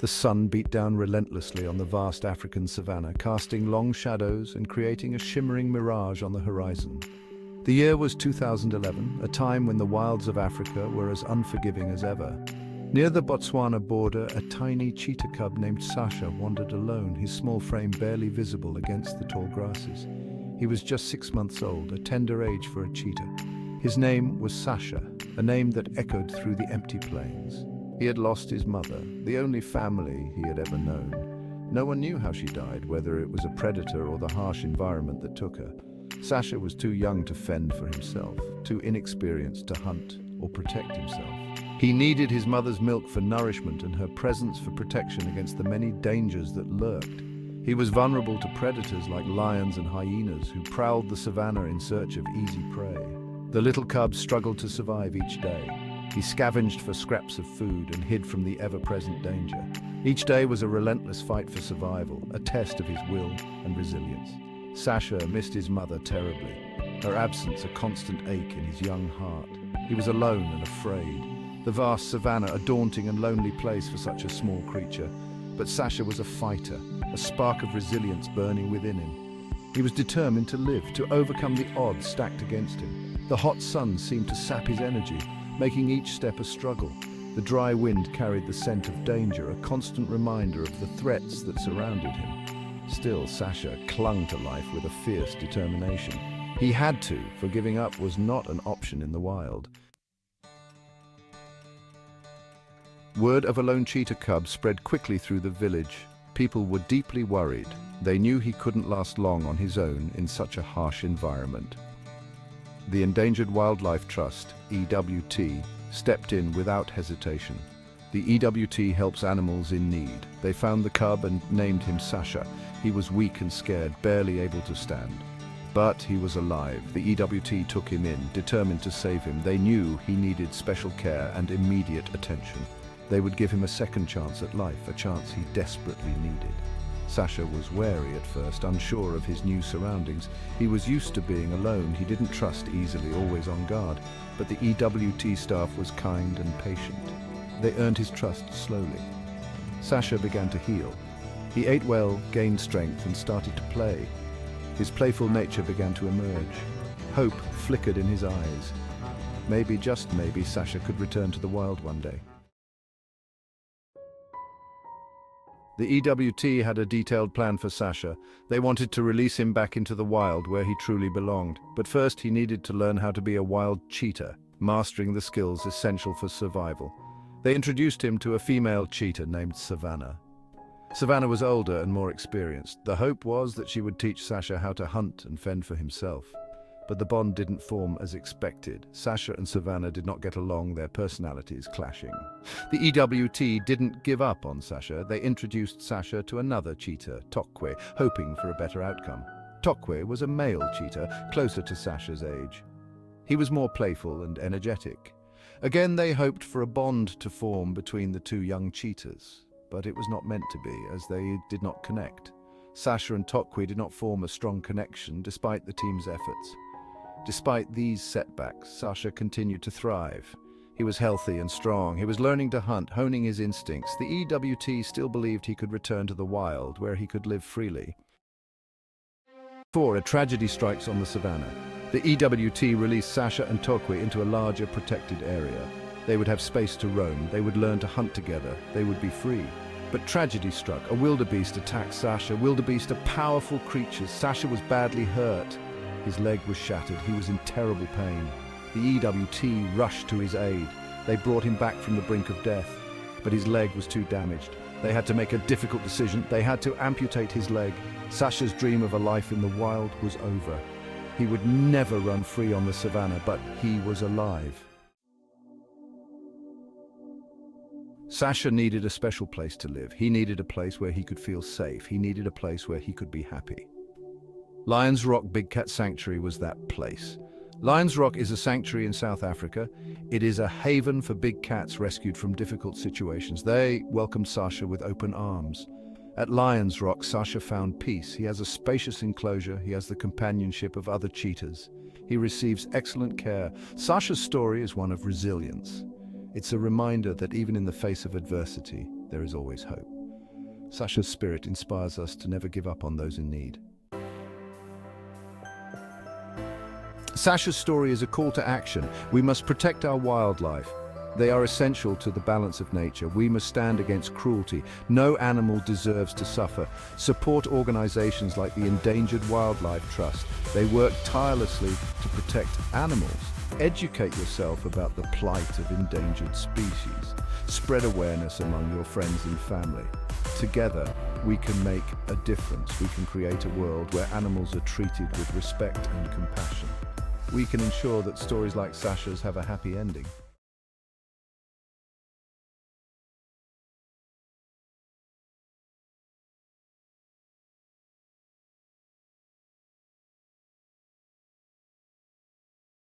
The sun beat down relentlessly on the vast African savanna, casting long shadows and creating a shimmering mirage on the horizon. The year was 2011, a time when the wilds of Africa were as unforgiving as ever. Near the Botswana border, a tiny cheetah cub named Sasha wandered alone, his small frame barely visible against the tall grasses. He was just 6 months old, a tender age for a cheetah. His name was Sasha, a name that echoed through the empty plains. He had lost his mother, the only family he had ever known. No one knew how she died, whether it was a predator or the harsh environment that took her. Sasha was too young to fend for himself, too inexperienced to hunt or protect himself. He needed his mother's milk for nourishment and her presence for protection against the many dangers that lurked. He was vulnerable to predators like lions and hyenas who prowled the savannah in search of easy prey. The little cub struggled to survive each day. He scavenged for scraps of food and hid from the ever-present danger. Each day was a relentless fight for survival, a test of his will and resilience. Sasha missed his mother terribly, her absence a constant ache in his young heart. He was alone and afraid. The vast savannah, a daunting and lonely place for such a small creature. But Sasha was a fighter, a spark of resilience burning within him. He was determined to live, to overcome the odds stacked against him. The hot sun seemed to sap his energy, making each step a struggle. The dry wind carried the scent of danger, a constant reminder of the threats that surrounded him. Still, Sasha clung to life with a fierce determination. He had to, for giving up was not an option in the wild. Word of a lone cheetah cub spread quickly through the village. People were deeply worried. They knew he couldn't last long on his own in such a harsh environment. The Endangered Wildlife Trust, EWT, stepped in without hesitation. The EWT helps animals in need. They found the cub and named him Sasha. He was weak and scared, barely able to stand. But he was alive. The EWT took him in, determined to save him. They knew he needed special care and immediate attention. They would give him a second chance at life, a chance he desperately needed. Sasha was wary at first, unsure of his new surroundings. He was used to being alone. He didn't trust easily, always on guard. But the EWT staff was kind and patient. They earned his trust slowly. Sasha began to heal. He ate well, gained strength, and started to play. His playful nature began to emerge. Hope flickered in his eyes. Maybe, just maybe, Sasha could return to the wild one day. The EWT had a detailed plan for Sasha. They wanted to release him back into the wild where he truly belonged. But first he needed to learn how to be a wild cheetah, mastering the skills essential for survival. They introduced him to a female cheetah named Savannah. Savannah was older and more experienced. The hope was that she would teach Sasha how to hunt and fend for himself. But the bond didn't form as expected. Sasha and Savannah did not get along, their personalities clashing. The EWT didn't give up on Sasha. They introduced Sasha to another cheetah, Tokwe, hoping for a better outcome. Tokwe was a male cheetah, closer to Sasha's age. He was more playful and energetic. Again, they hoped for a bond to form between the two young cheetahs. But it was not meant to be, as they did not connect. Sasha and Tokwe did not form a strong connection despite the team's efforts. Despite these setbacks, Sasha continued to thrive. He was healthy and strong. He was learning to hunt, honing his instincts. The EWT still believed he could return to the wild, where he could live freely. Before a tragedy strikes on the savannah, the EWT released Sasha and Tokwe into a larger protected area. They would have space to roam. They would learn to hunt together. They would be free. But tragedy struck. A wildebeest attacked Sasha. Wildebeest, a powerful creature. Sasha was badly hurt. His leg was shattered. He was in terrible pain. The EWT rushed to his aid. They brought him back from the brink of death. But his leg was too damaged. They had to make a difficult decision. They had to amputate his leg. Sasha's dream of a life in the wild was over. He would never run free on the savannah, but he was alive. Sasha needed a special place to live. He needed a place where he could feel safe. He needed a place where he could be happy. Lions Rock Big Cat Sanctuary was that place. Lions Rock is a sanctuary in South Africa. It is a haven for big cats rescued from difficult situations. They welcomed Sasha with open arms. At Lions Rock, Sasha found peace. He has a spacious enclosure. He has the companionship of other cheetahs. He receives excellent care. Sasha's story is one of resilience. It's a reminder that even in the face of adversity, there is always hope. Sasha's spirit inspires us to never give up on those in need. Sasha's story is a call to action. We must protect our wildlife. They are essential to the balance of nature. We must stand against cruelty. No animal deserves to suffer. Support organizations like the Endangered Wildlife Trust. They work tirelessly to protect animals. Educate yourself about the plight of endangered species. Spread awareness among your friends and family. Together, we can make a difference. We can create a world where animals are treated with respect and compassion. We can ensure that stories like Sasha's have a happy ending.